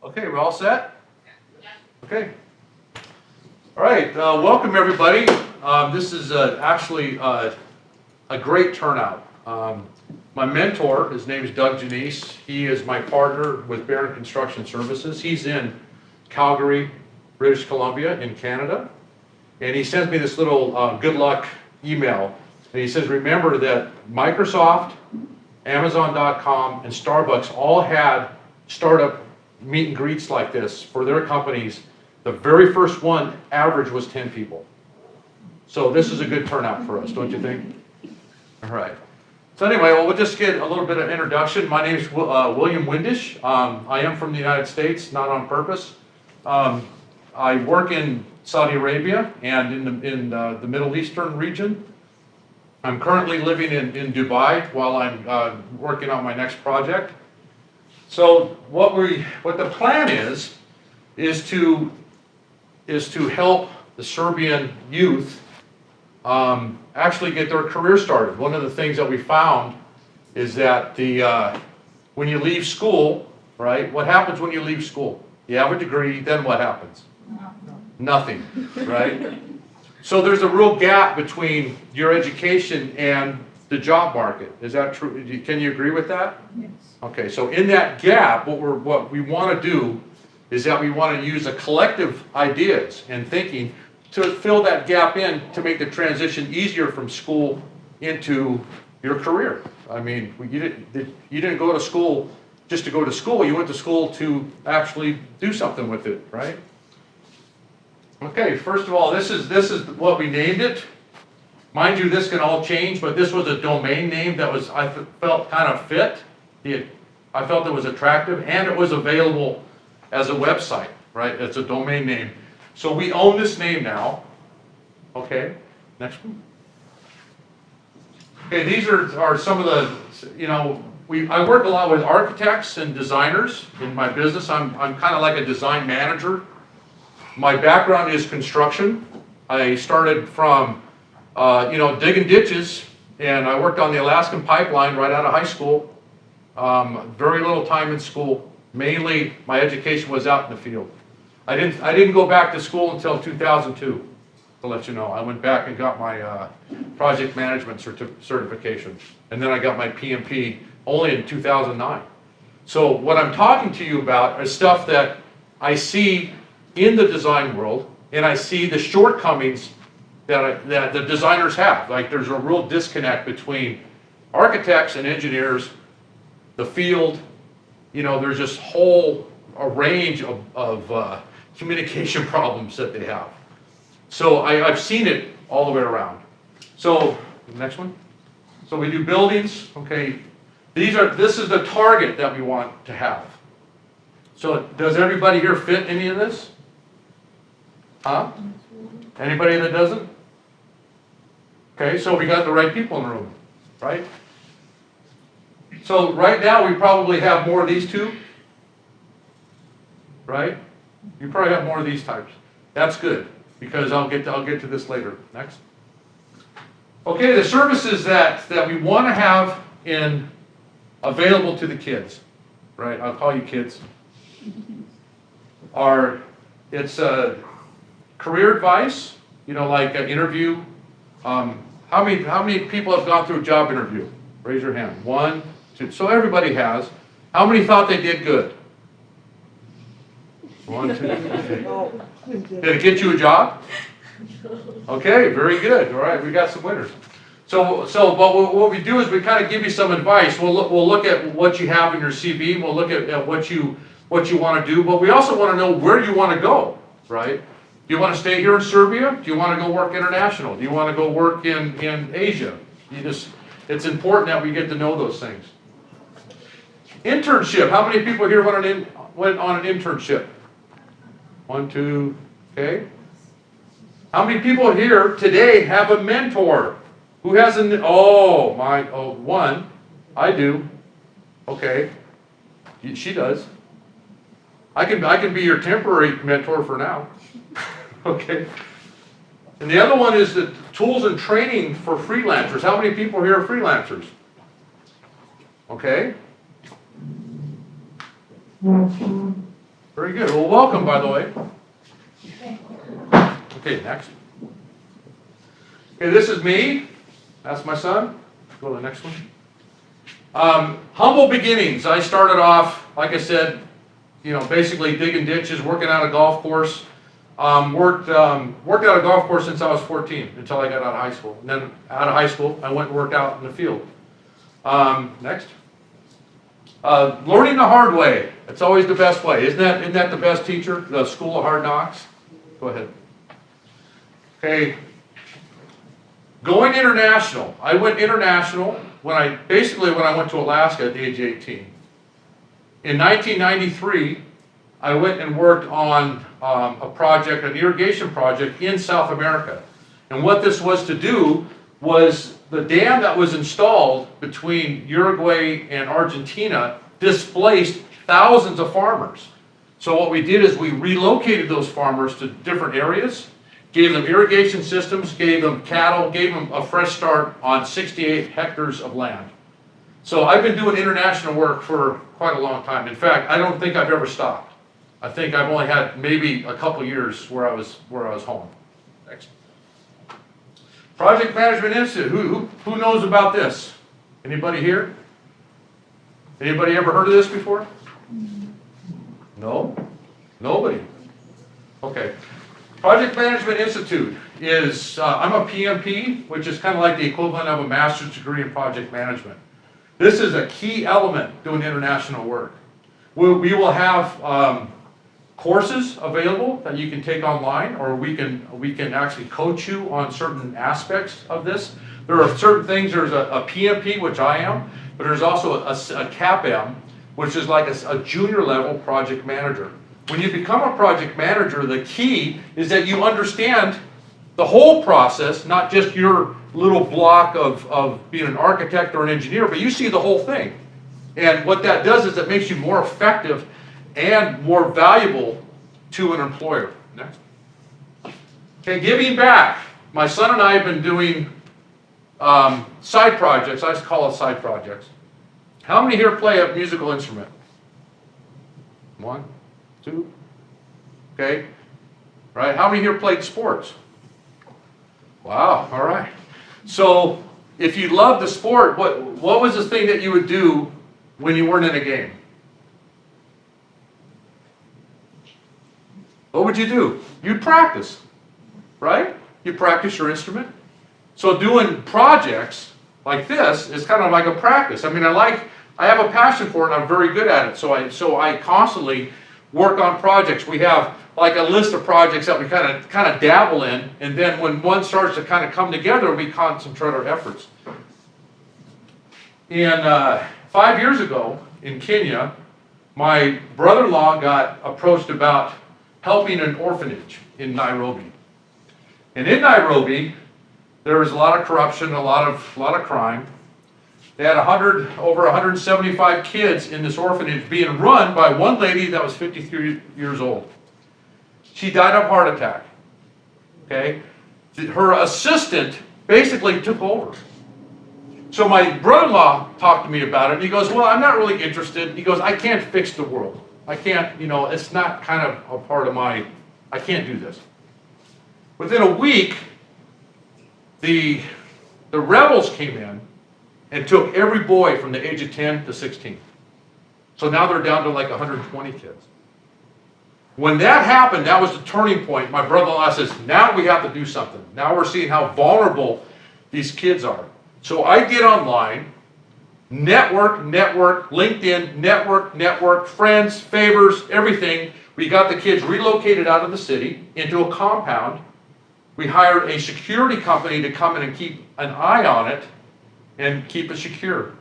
Okay, we're all set? Okay. All right, welcome everybody. This is actually a great turnout. My mentor, his name is Doug Janice. He is my partner with Barron Construction Services. He's in Calgary, British Columbia in Canada. And he sends me this little good luck email. And he says, remember that Microsoft, Amazon.com, and Starbucks all had startup meet and greets like this for their companies. The very first one, average, was 10 people. So this is a good turnout for us, don't you think? All right. So anyway, well, we'll just get a little bit of introduction. My name is William Windish. I am from the United States, not on purpose. I work in Saudi Arabia and in the Middle Eastern region. I'm currently living in Dubai while I'm working on my next project. So what the plan is to help the Serbian youth actually get their career started. One of the things that we found is that when you leave school, right? What happens when you leave school? You have a degree, then what happens? Nothing, right? So there's a real gap between your education and the job market. Is that true? Can you agree with that? Yes. Okay, so in that gap, what we want to do is that we want to use a collective ideas and thinking to fill that gap in to make the transition easier from school into your career. I mean, you didn't go to school just to go to school. You went to school to actually do something with it, right? Okay, first of all, this is what we named it. Mind you, this can all change, but this was a domain name that I felt kind of fit. I felt it was attractive, and it was available as a website, right? It's a domain name. So we own this name now. Okay, next one. Okay, these are some of the, I work a lot with architects and designers in my business. I'm kind of like a design manager. My background is construction. I started from, digging ditches, and I worked on the Alaskan pipeline right out of high school. Very little time in school. Mainly, my education was out in the field. I didn't go back to school until 2002, to let you know. I went back and got my project management certification, and then I got my PMP only in 2009. So what I'm talking to you about is stuff that I see in the design world, and I see the shortcomings that the designers have. Like, there's a real disconnect between architects and engineers, the field. There's this a range of communication problems that they have. So I've seen it all the way around. So next one. So we do buildings. Okay, this is the target that we want to have. So does everybody here fit any of this? Huh? Anybody that doesn't? Okay, so we got the right people in the room, right? So right now we probably have more of these two, right? You probably have more of these types. That's good, because I'll get to this later. Next. Okay, the services that we want to have available to the kids, right? I'll call you kids. It's career advice, like an interview. How many people have gone through a job interview? Raise your hand. 1, 2. So everybody has. How many thought they did good? 1, 2. Okay. Did it get you a job? Okay, very good. All right, we got some winners. But what we do is we kind of give you some advice. We'll look at what you have in your CV. We'll look at what you want to do. But we also want to know where you want to go, right? Do you want to stay here in Serbia? Do you want to go work international? Do you want to go work in Asia? It's important that we get to know those things. Internship. How many people here went on an internship? 1, 2, okay. How many people here today have a mentor? Who has one. I do. Okay. She does. I can be your temporary mentor for now. Okay. And the other one is the tools and training for freelancers. How many people here are freelancers? Okay. Very good. Well, welcome, by the way. Okay, next. Okay, this is me. That's my son. Go to the next one. Humble beginnings. I started off, like I said, basically digging ditches, working out a golf course. Worked out a golf course since I was 14 until I got out of high school. And then out of high school, I went and worked out in the field. Next. Learning the hard way. It's always the best way. Isn't that the best teacher? The School of Hard Knocks? Go ahead. Okay. Going international. I went international when I went to Alaska at the age of 18. In 1993, I went and worked on a project, an irrigation project in South America. And what this was to do was the dam that was installed between Uruguay and Argentina displaced thousands of farmers. So what we did is we relocated those farmers to different areas, gave them irrigation systems, gave them cattle, gave them a fresh start on 68 hectares of land. So I've been doing international work for quite a long time. In fact, I don't think I've ever stopped. I think I've only had maybe a couple years where I was home. Next. Project Management Institute. Who knows about this? Anybody here? Anybody ever heard of this before? No? Nobody? Okay. Project Management Institute is, I'm a PMP, which is kind of like the equivalent of a master's degree in project management. This is a key element doing international work. We will have courses available that you can take online, or we can actually coach you on certain aspects of this. There are certain things. There's a PMP, which I am, but there's also a CAPM, which is like a junior level project manager. When you become a project manager, the key is that you understand the whole process, not just your little block of being an architect or an engineer, but you see the whole thing. And what that does is it makes you more effective and more valuable to an employer. Next. Okay, giving back. My son and I have been doing side projects. I call it side projects. How many here play a musical instrument? 1, 2. Okay. Right. How many here played sports? Wow. All right. So if you love the sport, what was the thing that you would do when you weren't in a game? What would you do? You'd practice, right? You practice your instrument. So doing projects like this is kind of like a practice. I mean, I have a passion for it and I'm very good at it. So I constantly work on projects. We have like a list of projects that we kind of dabble in, and then when one starts to kind of come together, we concentrate our efforts. And 5 years ago in Kenya, my brother-in-law got approached about helping an orphanage in Nairobi. And in Nairobi, there was a lot of corruption, a lot of crime. They had over 175 kids in this orphanage being run by one lady that was 53 years old. She died of a heart attack. Okay? Her assistant basically took over. So my brother-in-law talked to me about it, and he goes, well, I'm not really interested. He goes, I can't fix the world. I can't, it's not kind of a part of I can't do this. Within a week, the rebels came in and took every boy from the age of 10 to 16. So now they're down to like 120 kids. When that happened, that was the turning point. My brother-in-law says, now we have to do something. Now we're seeing how vulnerable these kids are. So I get online, network, LinkedIn, network, friends, favors, everything. We got the kids relocated out of the city into a compound. We hired a security company to come in and keep an eye on it and keep it secure.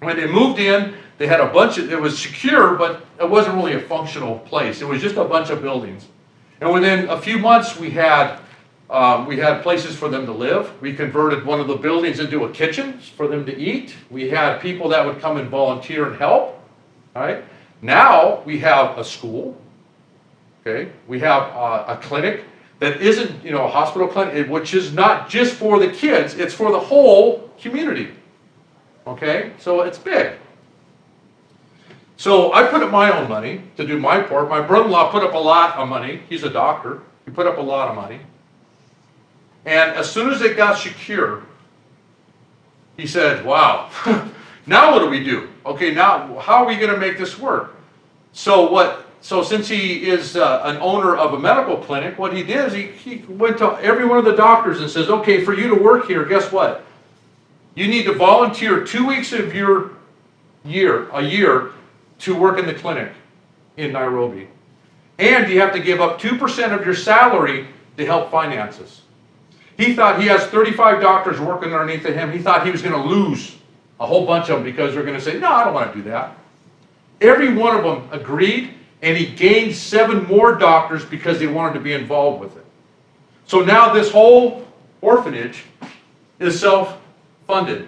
When they moved in, they had it was secure, but it wasn't really a functional place. It was just a bunch of buildings. And within a few months, we had places for them to live. We converted one of the buildings into a kitchen for them to eat. We had people that would come and volunteer and help. All right. Now we have a school. Okay. We have a clinic that isn't, a hospital clinic, which is not just for the kids. It's for the whole community. Okay. So it's big. So I put up my own money to do my part. My brother-in-law put up a lot of money. He's a doctor. He put up a lot of money. And as soon as it got secure, he said, wow, now what do we do? Okay, now how are we going to make this work? So since he is an owner of a medical clinic, what he did is he went to every one of the doctors and says, okay, for you to work here, guess what? You need to volunteer 2 weeks of your a year to work in the clinic in Nairobi. And you have to give up 2% of your salary to help finances. He thought he has 35 doctors working underneath of him. He thought he was going to lose a whole bunch of them because they're going to say, no, I don't want to do that. Every one of them agreed, and he gained 7 more doctors because they wanted to be involved with it. So now this whole orphanage is self-funded.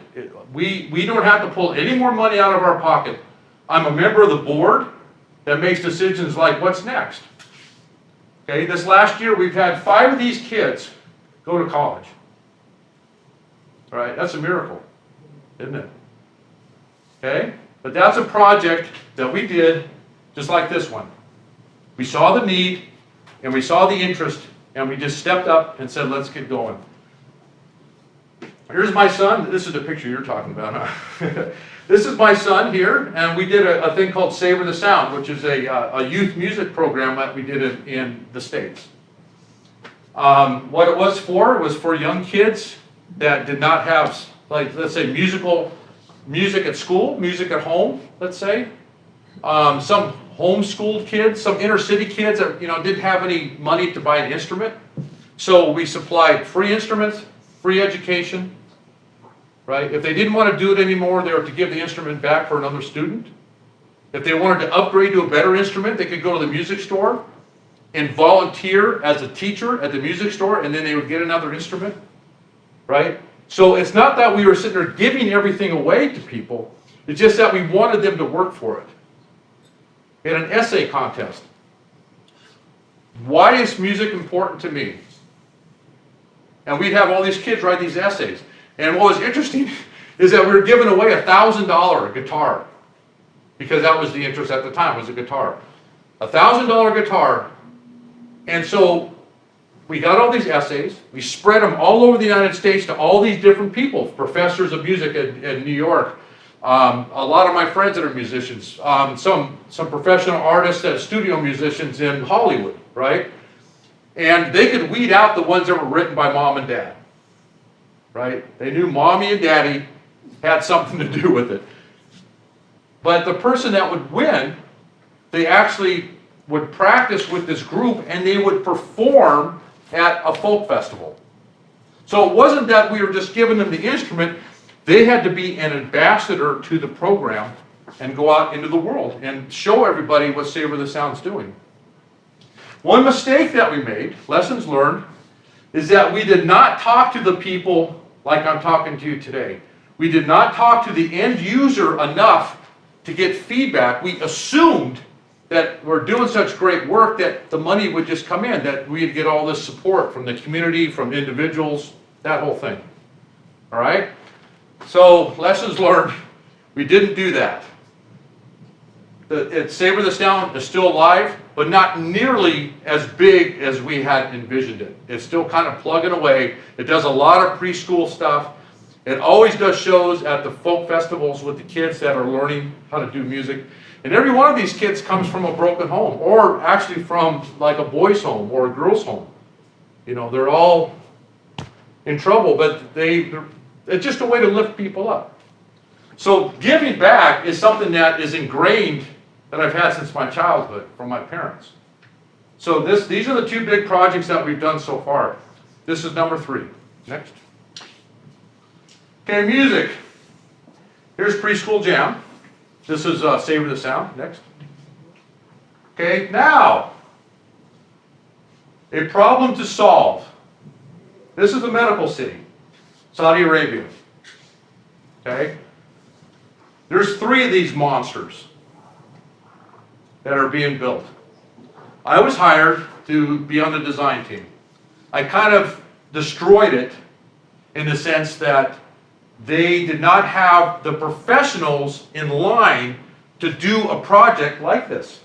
We don't have to pull any more money out of our pocket. I'm a member of the board that makes decisions like what's next. Okay, this last year we've had 5 of these kids go to college. All right, that's a miracle, isn't it? Okay, but that's a project that we did just like this one. We saw the need and we saw the interest and we just stepped up and said, let's get going. Here's my son. This is the picture you're talking about, huh? This is my son here, and we did a thing called Savor the Sound, which is a youth music program that we did in the States. What it was for young kids that did not have, like, let's say, music at school, music at home, let's say. Some homeschooled kids, some inner city kids that didn't have any money to buy an instrument. So we supplied free instruments, free education. Right? If they didn't want to do it anymore, they were to give the instrument back for another student. If they wanted to upgrade to a better instrument, they could go to the music store and volunteer as a teacher at the music store, and then they would get another instrument. Right? So it's not that we were sitting there giving everything away to people. It's just that we wanted them to work for it. We had an essay contest. Why is music important to me? And we'd have all these kids write these essays. And what was interesting is that we were giving away a $1,000 guitar, because that was the interest at the time, was a guitar. A $1,000 guitar. And so we got all these essays, we spread them all over the United States to all these different people, professors of music in New York, a lot of my friends that are musicians, some professional artists, studio musicians in Hollywood, right? And they could weed out the ones that were written by mom and dad. Right? They knew mommy and daddy had something to do with it. But the person that would win, they actually would practice with this group and they would perform at a folk festival. So it wasn't that we were just giving them the instrument. They had to be an ambassador to the program and go out into the world and show everybody what Savor the Sound's doing. One mistake that we made, lessons learned, is that we did not talk to the people like I'm talking to you today. We did not talk to the end user enough to get feedback. We assumed that we're doing such great work that the money would just come in, that we'd get all this support from the community, from individuals, that whole thing. All right? So, lessons learned, we didn't do that. Savor the Sound is still alive, but not nearly as big as we had envisioned it. It's still kind of plugging away. It does a lot of preschool stuff. It always does shows at the folk festivals with the kids that are learning how to do music. And every one of these kids comes from a broken home, or actually from like a boys' home or a girls' home. They're all in trouble, but it's just a way to lift people up. So giving back is something that is ingrained, that I've had since my childhood from my parents. So these are the 2 big projects that we've done so far. This is number 3. Next. Okay, music. Here's Preschool Jam. This is Savor the Sound. Next. Okay, now, a problem to solve. This is a medical city, Saudi Arabia. Okay? There's 3 of these monsters that are being built. I was hired to be on the design team. I kind of destroyed it in the sense that they did not have the professionals in line to do a project like this.